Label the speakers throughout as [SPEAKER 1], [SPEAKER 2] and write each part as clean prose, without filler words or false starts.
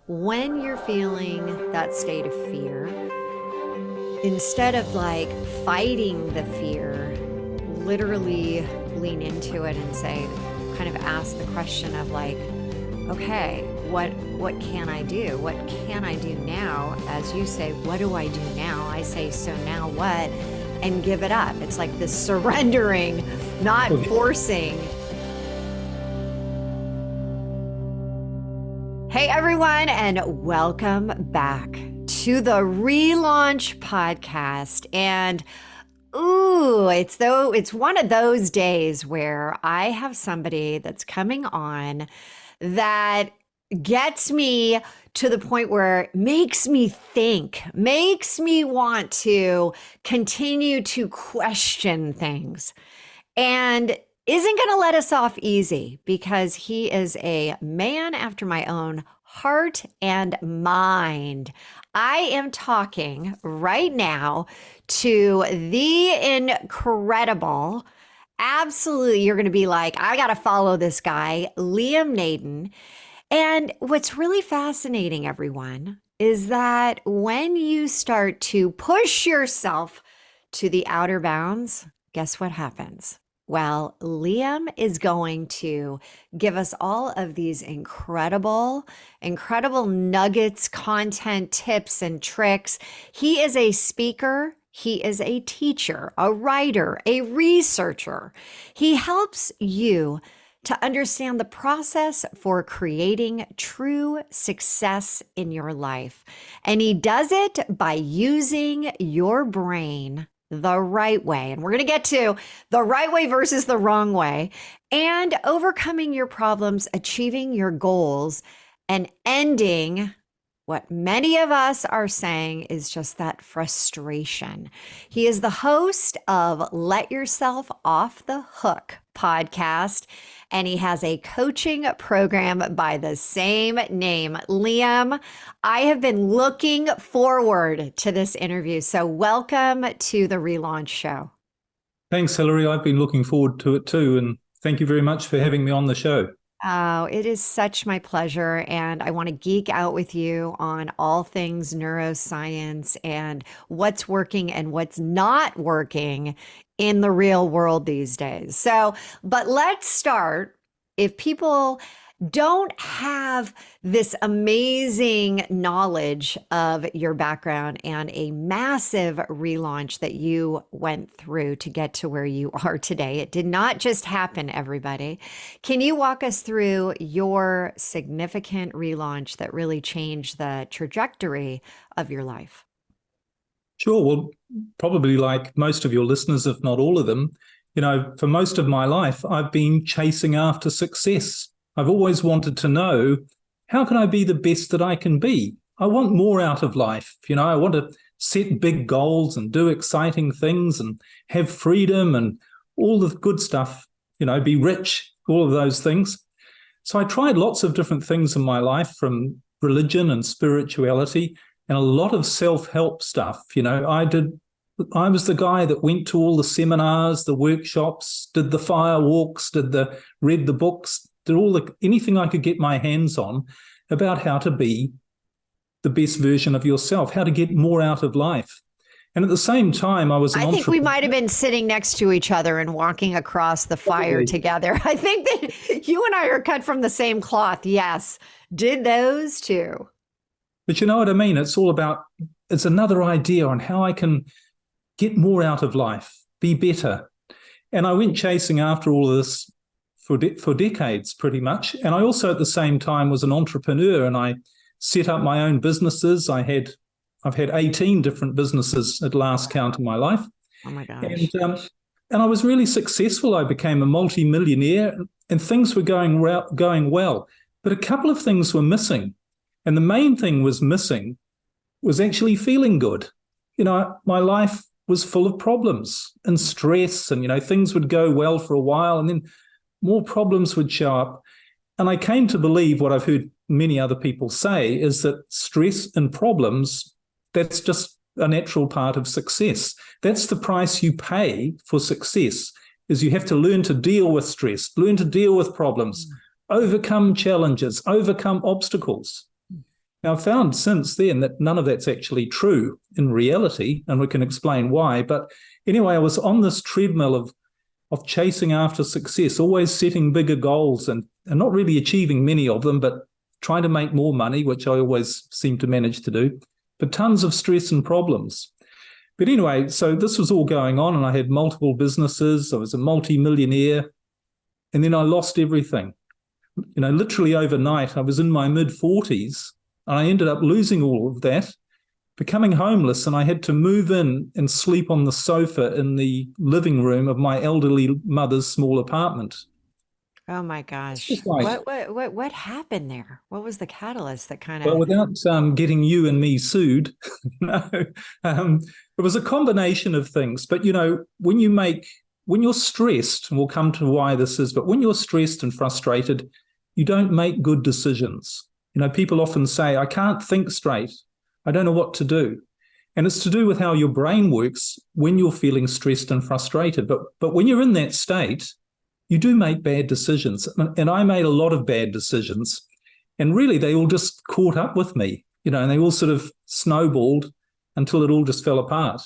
[SPEAKER 1] when you're feeling that state of fear, instead of like fighting the fear, literally lean into it and say, kind of ask the question of like, okay, what can I do? What can I do now? As you say, what do I do now? I say, so now what? And give it up. It's like this surrendering, not forcing. Hey everyone, and welcome back to the Relaunch podcast. And it's one of those days where I have somebody that's coming on that gets me to the point where it makes me think, makes me want to continue to question things, and isn't going to let us off easy because he is a man after my own heart and mind. I am talking right now to the incredible, absolutely, you're going to be like, I got to follow this guy, Liam Naden. And what's really fascinating, everyone, is that when you start to push yourself to the outer bounds, guess what happens? Well, Liam is going to give us all of these incredible nuggets, content, tips, and tricks. He is a speaker. He is a teacher, a writer, a researcher. He helps you to understand the process for creating true success in your life. And he does it by using your brain the right way. And we're going to get to the right way versus the wrong way, and overcoming your problems, achieving your goals, and ending what many of us are saying is just that frustration. He is the host of Let Yourself Off the Hook podcast, and he has a coaching program by the same name. Liam, I have been looking forward to this interview. So welcome to the Relaunch Show.
[SPEAKER 2] Thanks, Hilary. I've been looking forward to it too. And thank you very much for having me on the show.
[SPEAKER 1] Oh, it is such my pleasure. And I want to geek out with you on all things neuroscience and what's working and what's not working in the real world these days. So, but let's start. If people don't have this amazing knowledge of your background and a massive relaunch that you went through to get to where you are today, it did not just happen, everybody. Can you walk us through your significant relaunch that really changed the trajectory of your life?
[SPEAKER 2] Sure. Well, probably like most of your listeners, if not all of them, for most of my life, I've been chasing after success. I've always wanted to know, how can I be the best that I can be? I want more out of life. I want to set big goals and do exciting things and have freedom and all the good stuff, be rich, all of those things. So I tried lots of different things in my life, from religion and spirituality and a lot of self-help stuff. I was the guy that went to all the seminars, the workshops, did the fire walks, read the books, did anything I could get my hands on about how to be the best version of yourself, how to get more out of life. And at the same time, I was
[SPEAKER 1] I think we might have been sitting next to each other and walking across the fire together. I think that you and I are cut from the same cloth. Yes, did those too.
[SPEAKER 2] But you know what I mean? It's another idea on how I can get more out of life, be better. And I went chasing after all of this for decades, pretty much. And I also, at the same time, was an entrepreneur, and I set up my own businesses. I've had 18 different businesses at last count in my life.
[SPEAKER 1] Oh my gosh.
[SPEAKER 2] And I was really successful. I became a multi-millionaire, and things were going well. But a couple of things were missing. And the main thing missing was actually feeling good. My life was full of problems and stress, and, things would go well for a while and then more problems would show up. And I came to believe what I've heard many other people say is that stress and problems, that's just a natural part of success. That's the price you pay for success, is you have to learn to deal with stress, learn to deal with problems, overcome challenges, overcome obstacles. Now, I've found since then that none of that's actually true in reality, and we can explain why. But anyway, I was on this treadmill of chasing after success, always setting bigger goals and not really achieving many of them, but trying to make more money, which I always seem to manage to do, but tons of stress and problems. But anyway, so this was all going on, and I had multiple businesses. I was a multi-millionaire, and then I lost everything. Literally overnight, I was in my mid-40s, and I ended up losing all of that, becoming homeless, and I had to move in and sleep on the sofa in the living room of my elderly mother's small apartment.
[SPEAKER 1] Oh my gosh.
[SPEAKER 2] Just like,
[SPEAKER 1] What happened there? What was the catalyst that kind
[SPEAKER 2] well,
[SPEAKER 1] of
[SPEAKER 2] without getting you and me sued, no, it was a combination of things. But, when you're stressed, and we'll come to why this is, but when you're stressed and frustrated, you don't make good decisions. People often say, I can't think straight. I don't know what to do. And it's to do with how your brain works when you're feeling stressed and frustrated. But when you're in that state, you do make bad decisions. And I made a lot of bad decisions. And really, they all just caught up with me, and they all sort of snowballed until it all just fell apart.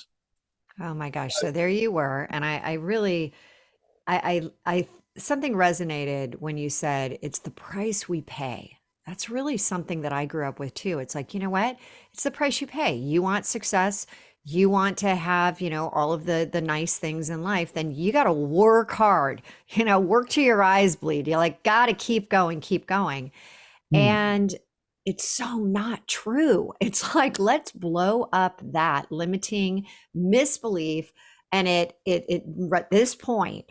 [SPEAKER 1] Oh my gosh. So there you were. And I really I something resonated when you said it's the price we pay. That's really something that I grew up with too. It's like, you know what? It's the price you pay. You want success, you want to have, all of the nice things in life, then you got to work hard, work till your eyes bleed. You got to keep going, keep going. And it's so not true. It's like, let's blow up that limiting misbelief. And it at this point,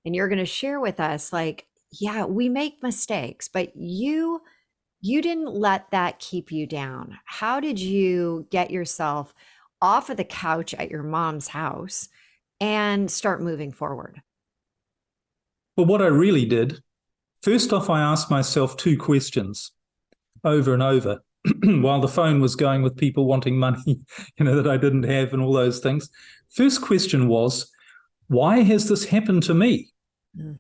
[SPEAKER 1] and you're going to share with us, like, yeah, we make mistakes, but you didn't let that keep you down. How did you get yourself off of the couch at your mom's house and start moving forward?
[SPEAKER 2] Well, what I really did, first off, I asked myself two questions over and over while the phone was going with people wanting money, that I didn't have and all those things. First question was, why has this happened to me?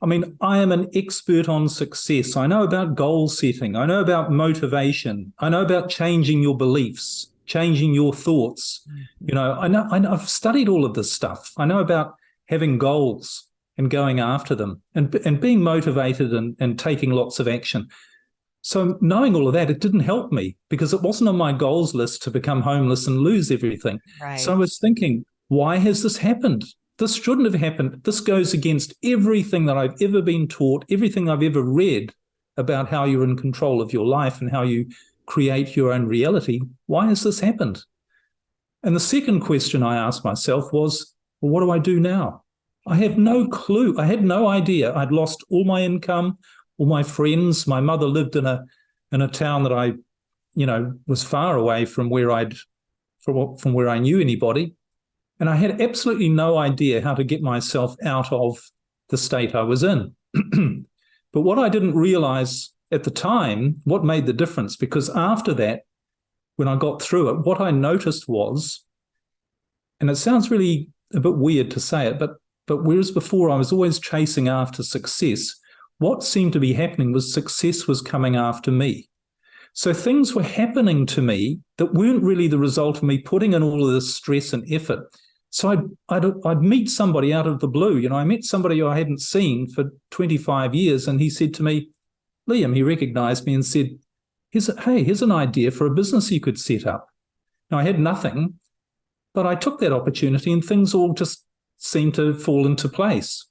[SPEAKER 2] I mean, I am an expert on success. I know about goal setting. I know about motivation. I know about changing your beliefs, changing your thoughts. I've studied all of this stuff. I know about having goals and going after them and being motivated and taking lots of action. So knowing all of that, it didn't help me because it wasn't on my goals list to become homeless and lose everything.
[SPEAKER 1] Right.
[SPEAKER 2] So I was thinking, why has this happened? This shouldn't have happened. This goes against everything that I've ever been taught, everything I've ever read about how you're in control of your life and how you create your own reality. Why has this happened? And the second question I asked myself was, well, what do I do now? I have no clue. I had no idea. I'd lost all my income, all my friends. My mother lived in a town that I, was far away from where from where I knew anybody. And I had absolutely no idea how to get myself out of the state I was in. But what I didn't realize at the time, what made the difference, because after that, when I got through it, what I noticed was, and it sounds really a bit weird to say it, but whereas before I was always chasing after success, what seemed to be happening was success was coming after me. So things were happening to me that weren't really the result of me putting in all of this stress and effort. So I'd meet somebody out of the blue. I met somebody who I hadn't seen for 25 years, and he said to me, Liam, he recognized me and said, here's an idea for a business you could set up. Now, I had nothing, but I took that opportunity and things all just seemed to fall into place.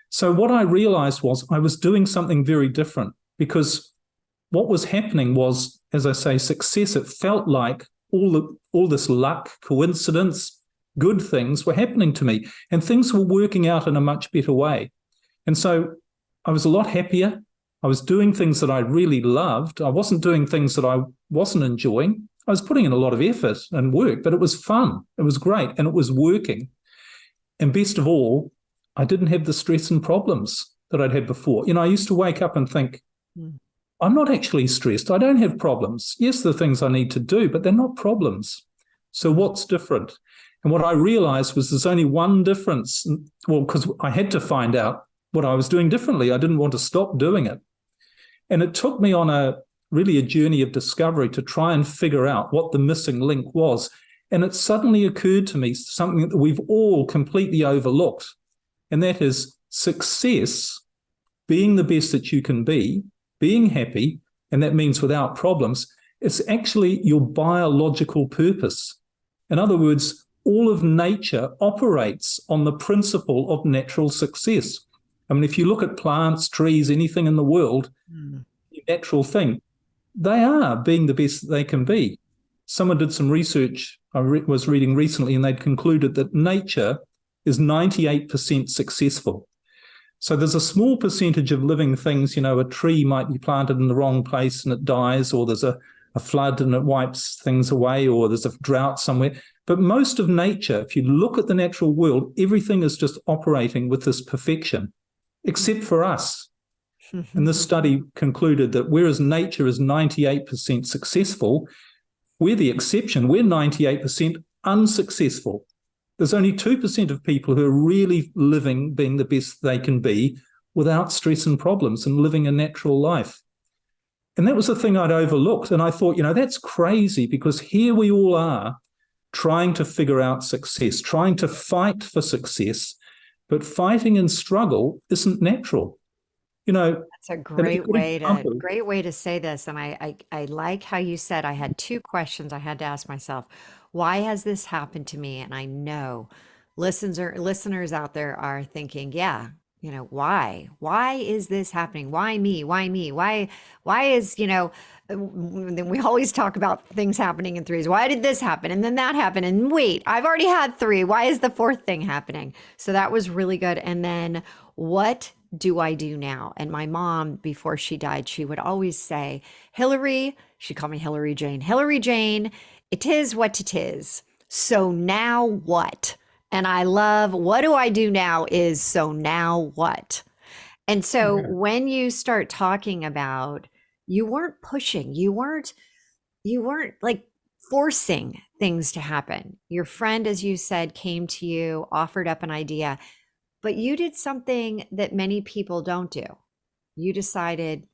[SPEAKER 2] So what I realized was I was doing something very different, because what was happening was, as I say, success. It felt like all this luck, coincidence, good things were happening to me, and things were working out in a much better way. And so I was a lot happier. I was doing things that I really loved. I wasn't doing things that I wasn't enjoying. I was putting in a lot of effort and work, but it was fun. It was great, and it was working. And best of all, I didn't have the stress and problems that I'd had before. I used to wake up and think, I'm not actually stressed. I don't have problems. Yes, there are things I need to do, but they're not problems. So what's different? And what I realized was there's only one difference. Well, because I had to find out what I was doing differently. I didn't want to stop doing it. And it took me on a really a journey of discovery to try and figure out what the missing link was. And it suddenly occurred to me something that we've all completely overlooked, and that is success, being the best that you can be, being happy, and that means without problems. It's actually your biological purpose. In other words, all of nature operates on the principle of natural success. I mean, if you look at plants, trees, anything in the world, the natural thing, they are being the best that they can be. Someone did some research I was reading recently, and they'd concluded that nature is 98% successful. So there's a small percentage of living things, a tree might be planted in the wrong place and it dies, or there's a flood and it wipes things away, or there's a drought somewhere. But most of nature, if you look at the natural world, everything is just operating with this perfection, except for us. And this study concluded that whereas nature is 98% successful, we're the exception. We're 98% unsuccessful. There's only 2% of people who are really living, being the best they can be, without stress and problems and living a natural life. And that was the thing I'd overlooked. And I thought, that's crazy, because here we all are trying to figure out success, trying to fight for success, but fighting and struggle isn't natural.
[SPEAKER 1] That's a great way to say this. And I like how you said, I had two questions I had to ask myself. Why has this happened to me? And I know listeners out there are thinking, yeah, why? Why is this happening? Why me? Why me? Why is, we always talk about things happening in threes. Why did this happen? And then that happened. And wait, I've already had three. Why is the fourth thing happening? So that was really good. And then what do I do now? And my mom, before she died, she would always say, Hilary, she called me Hilary Jane, it is what it is. So now what? And I love, what do I do now is, so now what? And so when you start talking about, you weren't pushing, you weren't like forcing things to happen. Your friend, as you said, came to you, offered up an idea, but you did something that many people don't do. You decided,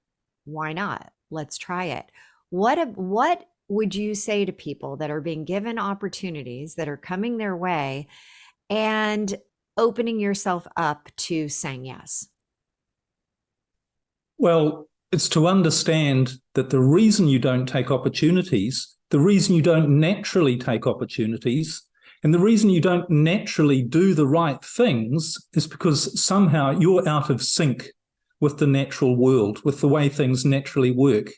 [SPEAKER 1] why not? Let's try it. What would you say to people that are being given opportunities that are coming their way and opening yourself up to saying yes?
[SPEAKER 2] Well, it's to understand that the reason you don't take opportunities, the reason you don't naturally take opportunities, and the reason you don't naturally do the right things is because somehow you're out of sync with the natural world, with the way things naturally work.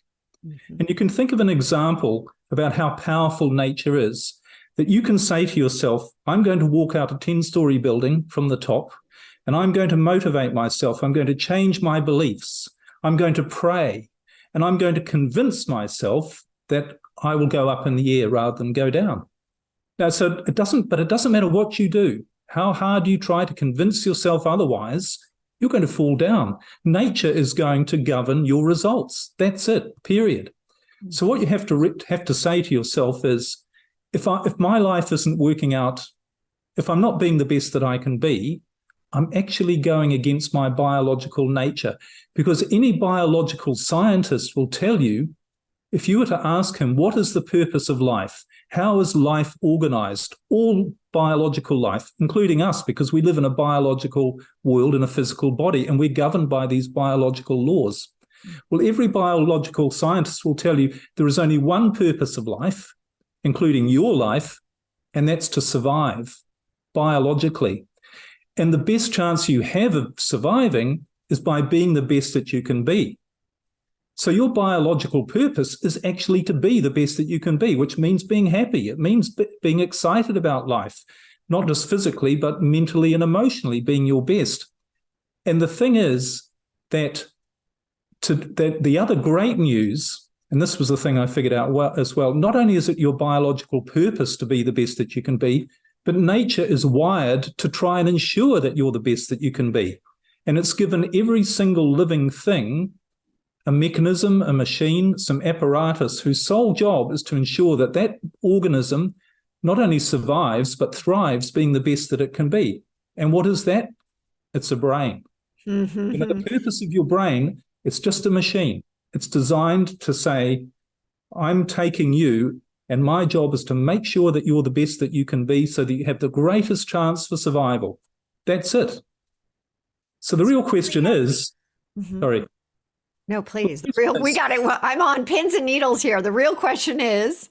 [SPEAKER 2] And you can think of an example about how powerful nature is, that you can say to yourself, I'm going to walk out a 10-story building from the top, and I'm going to motivate myself. I'm going to change my beliefs. I'm going to pray, and I'm going to convince myself that I will go up in the air rather than go down. Now, so it doesn't matter what you do, how hard you try to convince yourself otherwise, you're going to fall down. Nature is going to govern your results. That's it, period. So what you have to say to yourself is, if my life isn't working out, if I'm not being the best that I can be, I'm actually going against my biological nature. Because any biological scientist will tell you, if you were to ask him, what is the purpose of life? How is life organized? All biological life, including us, because we live in a biological world in a physical body, and we're governed by these biological laws. Well, every biological scientist will tell you there is only one purpose of life, including your life, and that's to survive biologically. And the best chance you have of surviving is by being the best that you can be. So your biological purpose is actually to be the best that you can be, which means being happy. It means being excited about life, not just physically, but mentally and emotionally, being your best. And the thing is that the other great news, and this was the thing I figured out as well, not only is it your biological purpose to be the best that you can be, but nature is wired to try and ensure that you're the best that you can be. And it's given every single living thing a mechanism, a machine, some apparatus whose sole job is to ensure that that organism not only survives, but thrives, being the best that it can be. And what is that? It's a brain. The purpose of your brain, it's just a machine. It's designed to say, I'm taking you, and my job is to make sure that you're the best that you can be so that you have the greatest chance for survival. That's it. So the real question is, sorry.
[SPEAKER 1] No, please. We got it. I'm on pins and needles here. The real question is,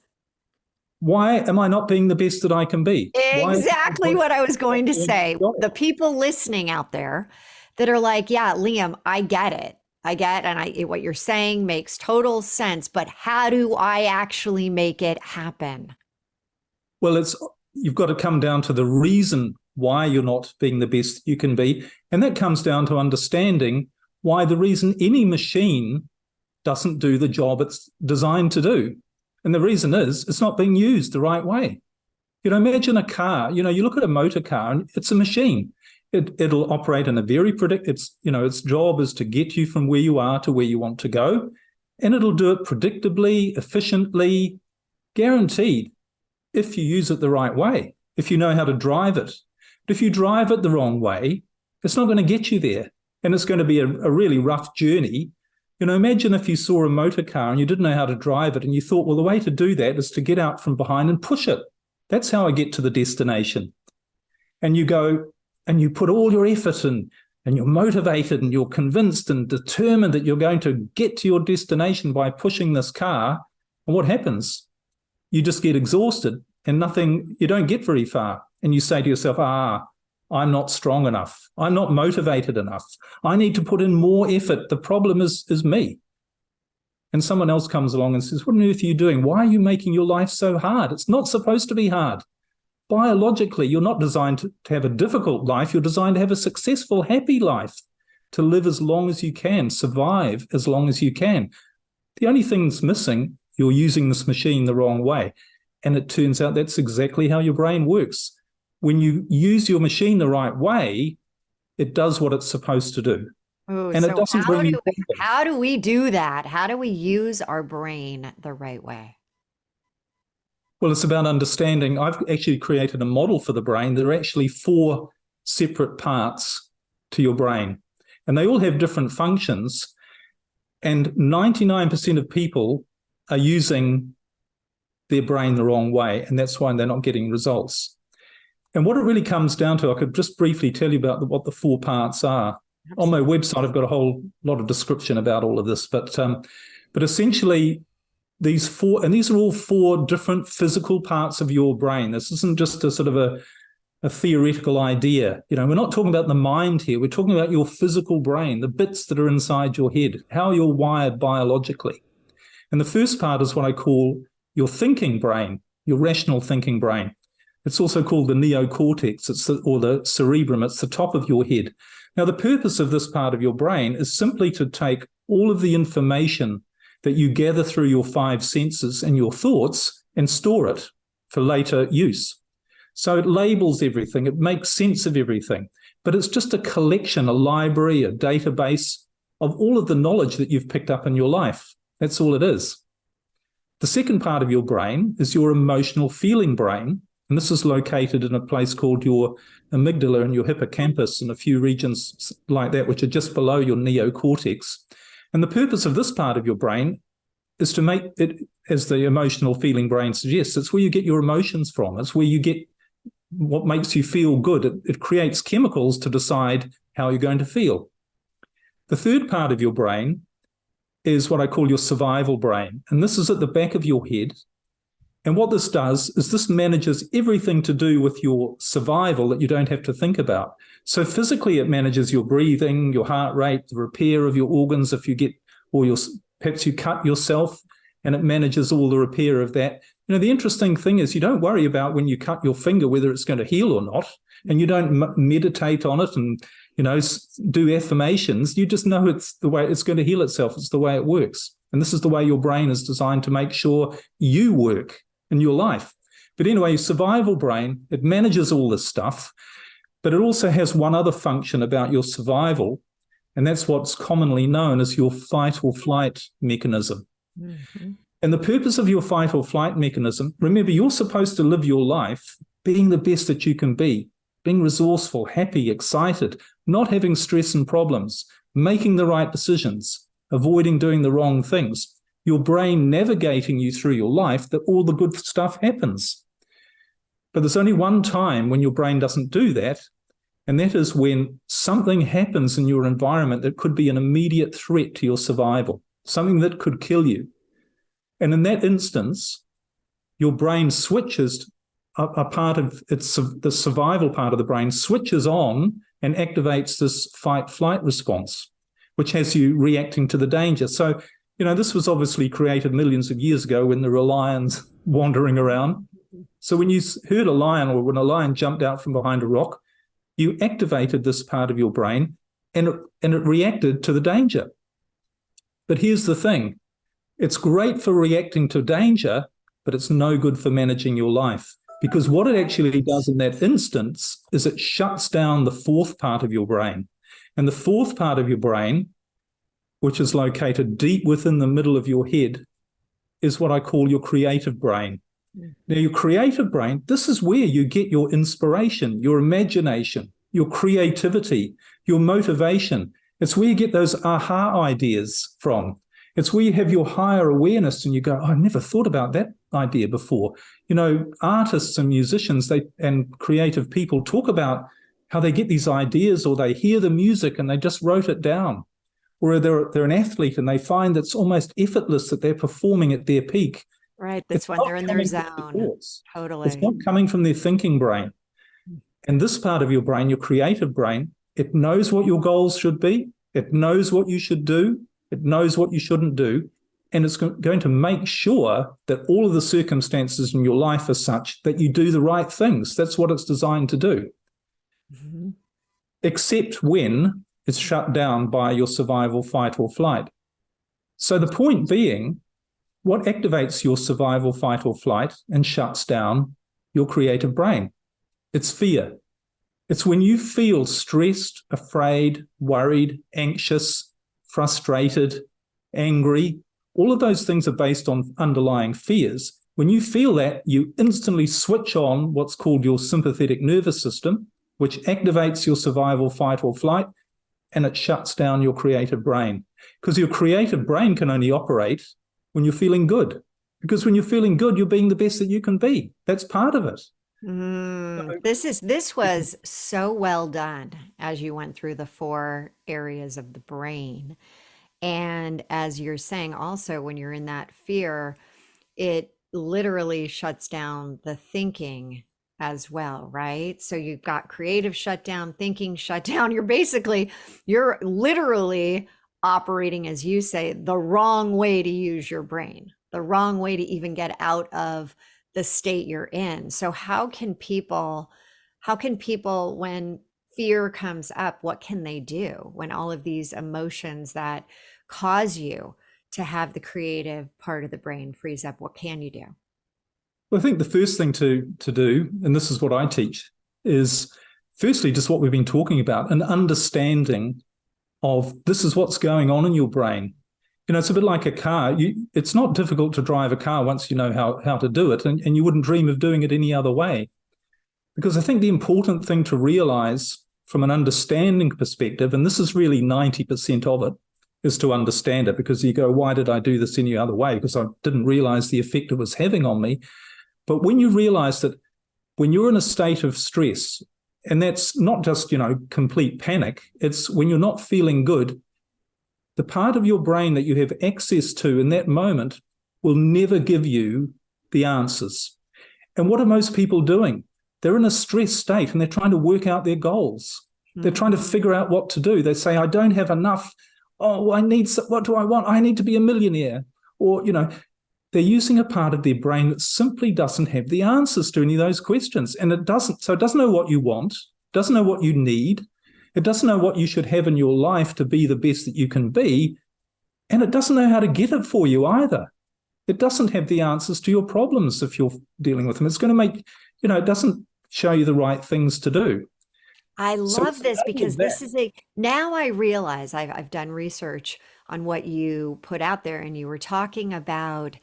[SPEAKER 2] why am I not being the best that I can be?
[SPEAKER 1] Exactly what I was going to say. The people listening out there that are like, yeah, Liam, I get it. And what you're saying makes total sense, but how do I actually make it happen?
[SPEAKER 2] Well, you've got to come down to the reason why you're not being the best you can be. And that comes down to understanding why the reason any machine doesn't do the job it's designed to do. And the reason is it's not being used the right way. Imagine a car. You look at a motor car and it's a machine. It'll operate in a very its job is to get you from where you are to where you want to go. And it'll do it predictably, efficiently, guaranteed, if you use it the right way, if you know how to drive it. But if you drive it the wrong way, it's not going to get you there. And it's going to be a really rough journey. Imagine if you saw a motor car and you didn't know how to drive it and you thought, well, the way to do that is to get out from behind and push it. That's how I get to the destination. And you go and you put all your effort in and you're motivated and you're convinced and determined that you're going to get to your destination by pushing this car. And what happens? You just get exhausted and you don't get very far. And you say to yourself, I'm not strong enough. I'm not motivated enough. I need to put in more effort. The problem is me. And someone else comes along and says, what on earth are you doing? Why are you making your life so hard? It's not supposed to be hard. Biologically, you're not designed to have a difficult life. You're designed to have a successful, happy life, to live as long as you can, survive as long as you can. The only thing that's missing, you're using this machine the wrong way. And it turns out that's exactly how your brain works. When you use your machine the right way, it does what it's supposed to do.
[SPEAKER 1] Ooh,
[SPEAKER 2] and
[SPEAKER 1] so
[SPEAKER 2] it doesn't bring you problems.
[SPEAKER 1] How do we do that? How do we use our brain the right way?
[SPEAKER 2] Well, it's about understanding. I've actually created a model for the brain. There are actually 4 separate parts to your brain, and they all have different functions. And 99% of people are using their brain the wrong way, and that's why they're not getting results. And what it really comes down to, I could just briefly tell you about what the 4 parts are. Absolutely. On my website, I've got a whole lot of description about all of this, but essentially these 4, and these are all 4 different physical parts of your brain. This isn't just a sort of a theoretical idea. We're not talking about the mind here. We're talking about your physical brain, the bits that are inside your head, how you're wired biologically. And the first part is what I call your thinking brain, your rational thinking brain. It's also called the neocortex, or the cerebrum. It's the top of your head. Now, the purpose of this part of your brain is simply to take all of the information that you gather through your 5 senses and your thoughts and store it for later use. So it labels everything. It makes sense of everything. But it's just a collection, a library, a database of all of the knowledge that you've picked up in your life. That's all it is. The second part of your brain is your emotional feeling brain. And this is located in a place called your amygdala and your hippocampus and a few regions like that, which are just below your neocortex. And the purpose of this part of your brain is to make it, as the emotional feeling brain suggests, it's where you get your emotions from. It's where you get what makes you feel good. It creates chemicals to decide how you're going to feel. The third part of your brain is what I call your survival brain. And this is at the back of your head. And what this does is this manages everything to do with your survival that you don't have to think about. So physically, it manages your breathing, your heart rate, the repair of your organs if you get, or perhaps you cut yourself, and it manages all the repair of that. The interesting thing is you don't worry about when you cut your finger whether it's going to heal or not, and you don't meditate on it and do affirmations. You just know it's the way it's going to heal itself. It's the way it works. And this is the way your brain is designed to make sure you work in your life. But anyway, survival brain, it manages all this stuff, but it also has one other function about your survival, and that's what's commonly known as your fight or flight mechanism. Mm-hmm. And the purpose of your fight or flight mechanism, remember, you're supposed to live your life being the best that you can be, being resourceful, happy, excited, not having stress and problems, making the right decisions, avoiding doing the wrong things, your brain navigating you through your life, that all the good stuff happens. But there's only one time when your brain doesn't do that, and that is when something happens in your environment that could be an immediate threat to your survival, something that could kill you. And in that instance, your brain switches a part of its, the survival part of the brain switches on and activates this fight-flight response, which has you reacting to the danger. So, this was obviously created millions of years ago when there were lions wandering around. So when you heard a lion, or when a lion jumped out from behind a rock, you activated this part of your brain and it reacted to the danger. But here's the thing. It's great for reacting to danger, but it's no good for managing your life. Because what it actually does in that instance is it shuts down the fourth part of your brain. And the fourth part of your brain, which is located deep within the middle of your head, is what I call your creative brain. Now, your creative brain, this is where you get your inspiration, your imagination, your creativity, your motivation. It's where you get those aha ideas from. It's where you have your higher awareness and you go, I never thought about that idea before. Artists and musicians and creative people talk about how they get these ideas, or they hear the music and they just wrote it down. Or they're an athlete and they find it's almost effortless that they're performing at their peak.
[SPEAKER 1] Right. That's when they're in their zone. Totally.
[SPEAKER 2] It's not coming from their thinking brain. And this part of your brain, your creative brain, it knows what your goals should be. It knows what you should do. It knows what you shouldn't do. And it's going to make sure that all of the circumstances in your life are such that you do the right things. That's what it's designed to do. Mm-hmm. Except when it's shut down by your survival, fight, or flight. So the point being, what activates your survival, fight, or flight and shuts down your creative brain? It's fear. It's when you feel stressed, afraid, worried, anxious, frustrated, angry. All of those things are based on underlying fears. When you feel that, you instantly switch on what's called your sympathetic nervous system, which activates your survival, fight, or flight, and it shuts down your creative brain. Because your creative brain can only operate when you're feeling good. Because when you're feeling good, you're being the best that you can be. That's part of it.
[SPEAKER 1] This was so well done as you went through the 4 areas of the brain. And as you're saying also, when you're in that fear, it literally shuts down the thinking as well, right? So you've got creative shutdown, thinking shutdown. You're literally operating, as you say, the wrong way to use your brain, the wrong way to even get out of the state you're in. So how can people, when fear comes up, what can they do when all of these emotions that cause you to have the creative part of the brain freeze up? What can you do?
[SPEAKER 2] Well, I think the first thing to do, and this is what I teach, is firstly just what we've been talking about, an understanding of this is what's going on in your brain. It's a bit like a car. It's not difficult to drive a car once you know how to do it, and you wouldn't dream of doing it any other way. Because I think the important thing to realize from an understanding perspective, and this is really 90% of it, is to understand it. Because you go, why did I do this any other way? Because I didn't realize the effect it was having on me. But when you realize that when you're in a state of stress, and that's not just, complete panic, it's when you're not feeling good, the part of your brain that you have access to in that moment will never give you the answers. And what are most people doing? They're in a stress state and they're trying to work out their goals. Mm-hmm. They're trying to figure out what to do. They say, I don't have enough. Oh, what do I want? I need to be a millionaire. Or, they're using a part of their brain that simply doesn't have the answers to any of those questions. And it doesn't know what you want, doesn't know what you need. It doesn't know what you should have in your life to be the best that you can be. And it doesn't know how to get it for you either. It doesn't have the answers to your problems if you're dealing with them. It's going to make, it doesn't show you the right things to do.
[SPEAKER 1] I love this because now I realize I've done research on what you put out there, and you were talking about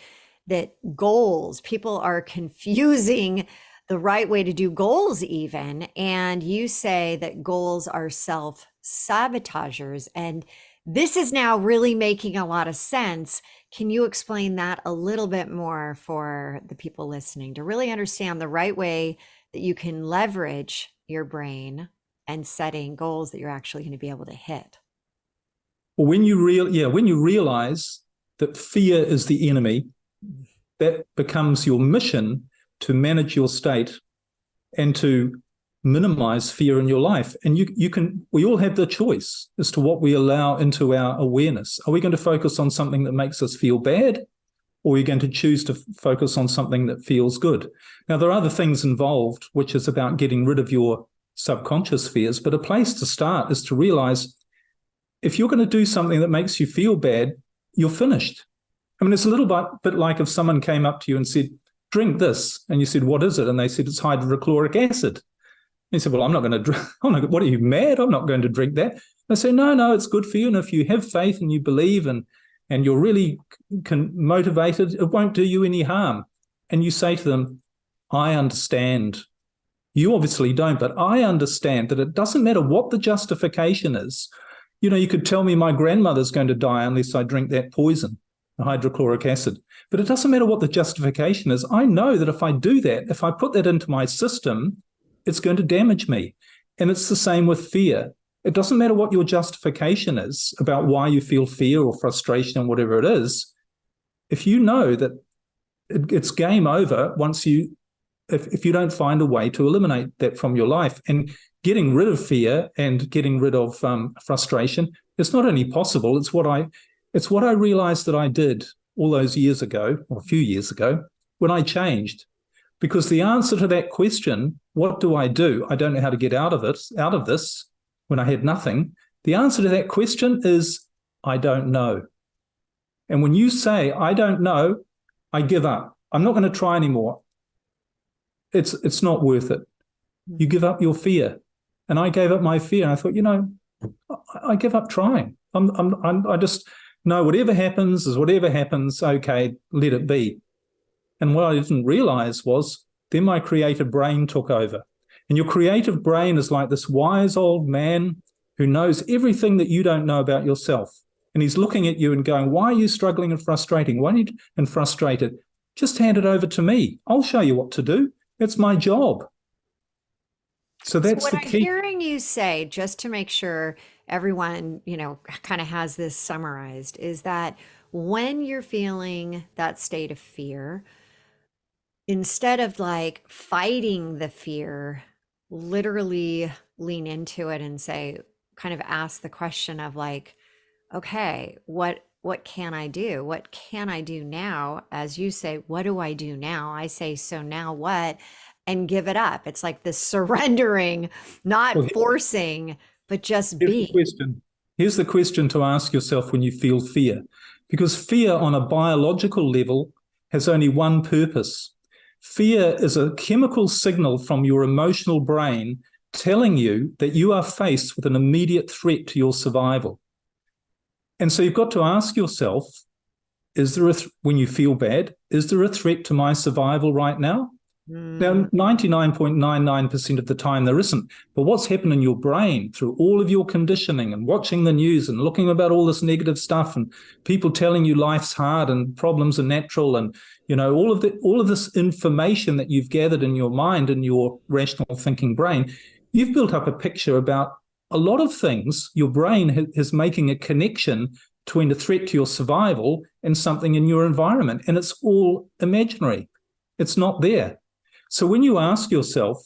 [SPEAKER 1] that goals, people are confusing the right way to do goals even. And you say that goals are self-sabotagers, and This is now really making a lot of sense. Can you explain that a little bit more for the people listening to really understand the right way that you can leverage your brain and setting goals that you're actually going to be able to hit?
[SPEAKER 2] Well, when you realize that fear is the enemy, that becomes your mission to manage your state and to minimize fear in your life. And we all have the choice as to what we allow into our awareness. Are we going to focus on something that makes us feel bad, or are you going to choose to focus on something that feels good? Now, there are other things involved, which is about getting rid of your subconscious fears, but a place to start is to realize if you're going to do something that makes you feel bad, you're finished. I mean, it's a little bit like if someone came up to you and said, drink this, and you said, what is it? And they said, it's hydrochloric acid. He said, well, I'm not going to drink. What are you, mad? I'm not going to drink that. They say, no, it's good for you. And if you have faith and you believe and you're really motivated, it won't do you any harm. And you say to them, I understand. You obviously don't, but I understand that it doesn't matter what the justification is. You know, you could tell me my grandmother's going to die unless I drink that poison, the hydrochloric acid. But it doesn't matter what the justification is. I know that if I do that, if I put that into my system, it's going to damage me. And it's the same with fear. It doesn't matter what your justification is about why you feel fear or frustration or whatever it is. If you know that it's game over once if you don't find a way to eliminate that from your life. And getting rid of fear and getting rid of frustration, it's not only possible, it's what I realized that I did all those years ago, or a few years ago, when I changed. Because the answer to that question, what do? I don't know how to get out of this, when I had nothing. The answer to that question is, I don't know. And when you say, I don't know, I give up. I'm not going to try anymore. It's not worth it. You give up your fear. And I gave up my fear. And I thought, I give up trying. I just know whatever happens is whatever happens. Okay, let it be. And what I didn't realize was then my creative brain took over. And your creative brain is like this wise old man who knows everything that you don't know about yourself. And he's looking at you and going, why are you struggling and frustrating? Why are you and frustrated? Just hand it over to me. I'll show you what to do. It's my job. So that's
[SPEAKER 1] what
[SPEAKER 2] the
[SPEAKER 1] I'm
[SPEAKER 2] key.
[SPEAKER 1] hearing you say, just to make sure everyone, kind of has this summarized, is that when you're feeling that state of fear, instead of like fighting the fear, literally lean into it and say, kind of ask the question of like, okay, what can I do? What can I do now? As you say, what do I do now? I say, so now what? And give it up. It's like this surrendering, not
[SPEAKER 2] Well,
[SPEAKER 1] forcing, but just
[SPEAKER 2] here's the
[SPEAKER 1] being.
[SPEAKER 2] question. Here's the question to ask yourself when you feel fear. Because fear on a biological level has only one purpose. Fear is a chemical signal from your emotional brain telling you that you are faced with an immediate threat to your survival. And so you've got to ask yourself, when you feel bad, is there a threat to my survival right now? Now, 99.99% of the time there isn't. But what's happened in your brain through all of your conditioning and watching the news and looking about all this negative stuff and people telling you life's hard and problems are natural and, all of this information that you've gathered in your mind and your rational thinking brain, you've built up a picture about a lot of things. Your brain is making a connection between a threat to your survival and something in your environment. And it's all imaginary. It's not there. So when you ask yourself,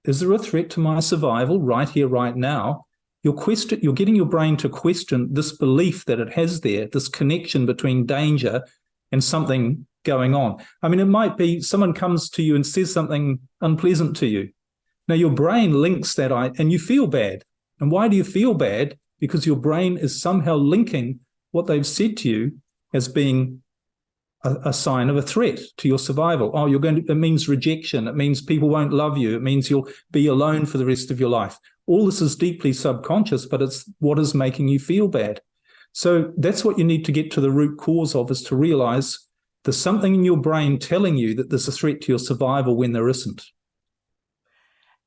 [SPEAKER 2] is there a threat to my survival right here, right now? You're getting your brain to question this belief that it has there, this connection between danger and something going on. I mean, it might be someone comes to you and says something unpleasant to you. Now, your brain links that, and you feel bad. And why do you feel bad? Because your brain is somehow linking what they've said to you as being a sign of a threat to your survival. Oh, it means rejection. It means people won't love you. It means you'll be alone for the rest of your life. All this is deeply subconscious, but it's what is making you feel bad. So that's what you need to get to the root cause of, is to realize there's something in your brain telling you that there's a threat to your survival when there isn't.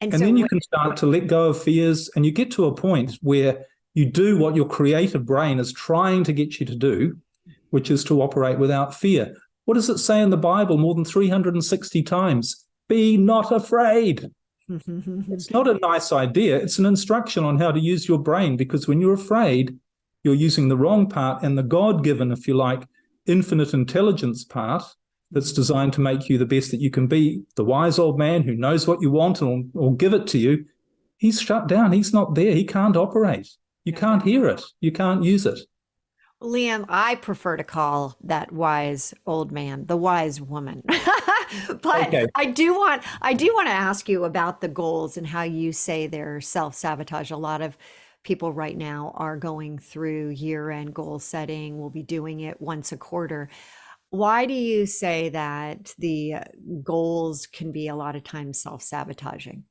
[SPEAKER 2] And then you can start to let go of fears, and you get to a point where You do what your creative brain is trying to get you to do, which is to operate without fear. What does it say in the Bible more than 360 times? Be not afraid. It's not a nice idea. It's an instruction on how to use your brain, because when you're afraid, you're using the wrong part, and the God-given, if you like, infinite intelligence part that's designed to make you the best that you can be, the wise old man who knows what you want and will give it to you, he's shut down. He's not there. He can't operate. You can't hear it. You can't use it.
[SPEAKER 1] Liam, I prefer to call that wise old man the wise woman. But
[SPEAKER 2] Okay.
[SPEAKER 1] I do want to ask you about the goals and how you say they're self-sabotage. A lot of people right now are going through year-end goal setting. We'll be doing it once a quarter. Why do you say that the goals can be a lot of times self-sabotaging?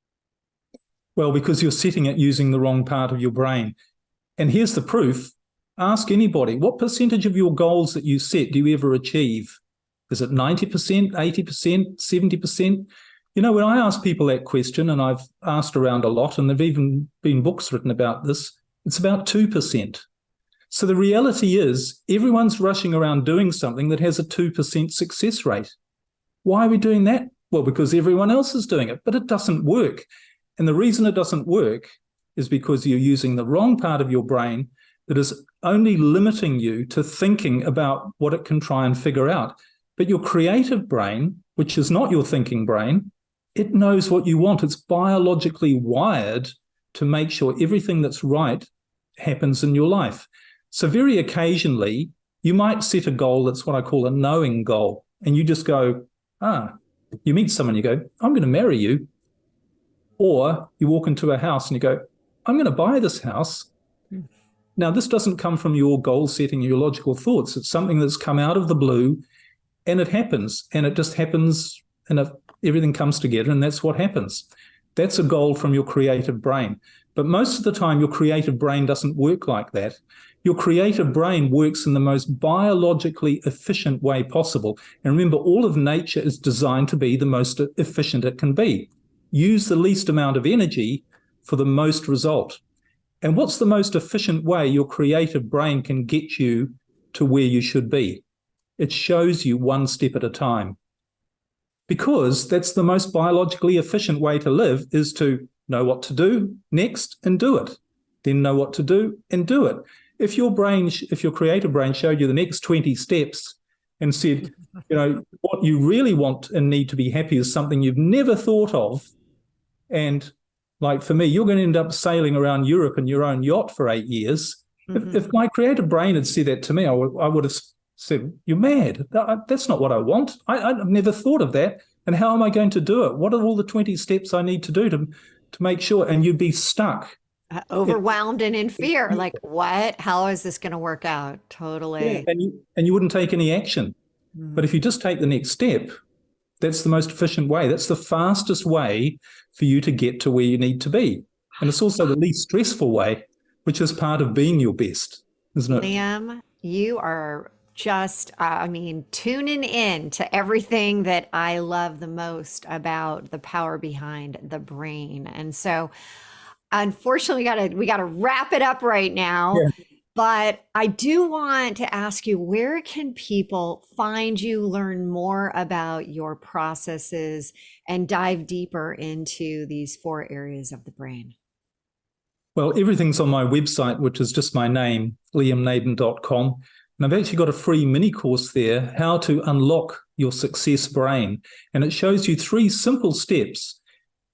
[SPEAKER 2] Well, because you're setting it using the wrong part of your brain. And here's the proof. Ask anybody, what percentage of your goals that you set do you ever achieve? Is it 90%, 80%, 70%? You know, when I ask people that question, and I've asked around a lot, and there've even been books written about this, it's about 2%. So the reality is everyone's rushing around doing something that has a 2% success rate. Why are we doing that? Well, because everyone else is doing it, but it doesn't work. And the reason it doesn't work is because you're using the wrong part of your brain that is only limiting you to thinking about what it can try and figure out. But your creative brain, which is not your thinking brain, it knows what you want. It's biologically wired to make sure everything that's right happens in your life. So very occasionally, you might set a goal that's what I call a knowing goal. And you just go, you meet someone, you go, I'm going to marry you. Or you walk into a house and you go, I'm going to buy this house. Now, this doesn't come from your goal setting, your logical thoughts. It's something that's come out of the blue, and it happens. And it just happens, and everything comes together, and that's what happens. That's a goal from your creative brain. But most of the time, your creative brain doesn't work like that. Your creative brain works in the most biologically efficient way possible. And remember, all of nature is designed to be the most efficient it can be. Use the least amount of energy for the most result. And what's the most efficient way your creative brain can get you to where you should be? It shows you one step at a time. Because that's the most biologically efficient way to live, is to know what to do next and do it. Then know what to do and do it. If your creative brain showed you the next 20 steps and said, what you really want and need to be happy is something you've never thought of, and like for me, you're going to end up sailing around Europe in your own yacht for 8 years. Mm-hmm. If my creative brain had said that to me, I would have said, you're mad. That's not what I want. I've never thought of that. And how am I going to do it? What are all the 20 steps I need to do to make sure? And you'd be stuck.
[SPEAKER 1] Overwhelmed and in fear. Like, what? How is this going to work out? Totally.
[SPEAKER 2] Yeah, and you wouldn't take any action. Mm-hmm. But if you just take the next step, that's the most efficient way. That's the fastest way for you to get to where you need to be. And it's also the least stressful way, which is part of being your best, isn't it?
[SPEAKER 1] Liam, you are just, tuning in to everything that I love the most about the power behind the brain. And so, unfortunately, we gotta wrap it up right now. Yeah. But I do want to ask you, where can people find you, learn more about your processes, and dive deeper into these 4 areas of the brain?
[SPEAKER 2] Well, everything's on my website, which is just my name, liamnaden.com. And I've actually got a free mini course there, How to Unlock Your Success Brain. And it shows you 3 simple steps.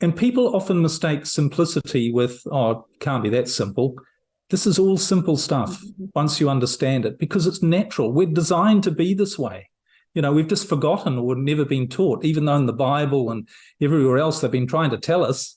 [SPEAKER 2] And people often mistake simplicity with, it can't be that simple. This is all simple stuff once you understand it, because it's natural. We're designed to be this way. We've just forgotten or never been taught, even though in the Bible and everywhere else they've been trying to tell us,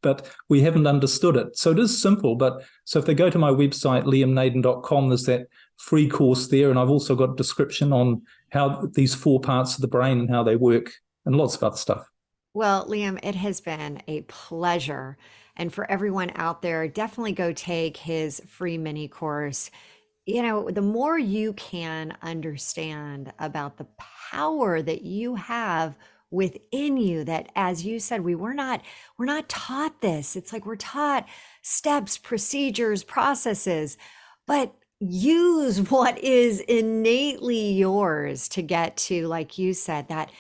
[SPEAKER 2] but we haven't understood it. So it is simple. So if they go to my website, liamnaden.com, there's that free course there. And I've also got a description on how these 4 parts of the brain and how they work and lots of other stuff.
[SPEAKER 1] Well, Liam, it has been a pleasure. And for everyone out there, definitely go take his free mini course. The more you can understand about the power that you have within you that, as you said, we're not taught this. It's like we're taught steps, procedures, processes, but use what is innately yours to get to, like you said, that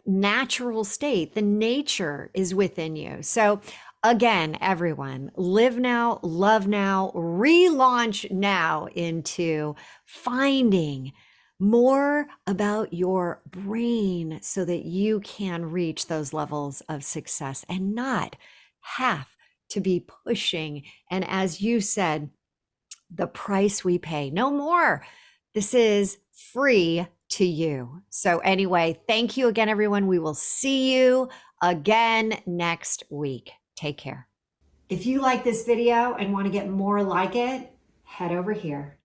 [SPEAKER 1] natural state. The nature is within you. So again, everyone, live now, love now, relaunch now into finding more about your brain so that you can reach those levels of success and not have to be pushing. And as you said, the price we pay, no more. This is free to you. So anyway, thank you again, everyone. We will see you again next week. Take care. If you like this video and want to get more like it, head over here.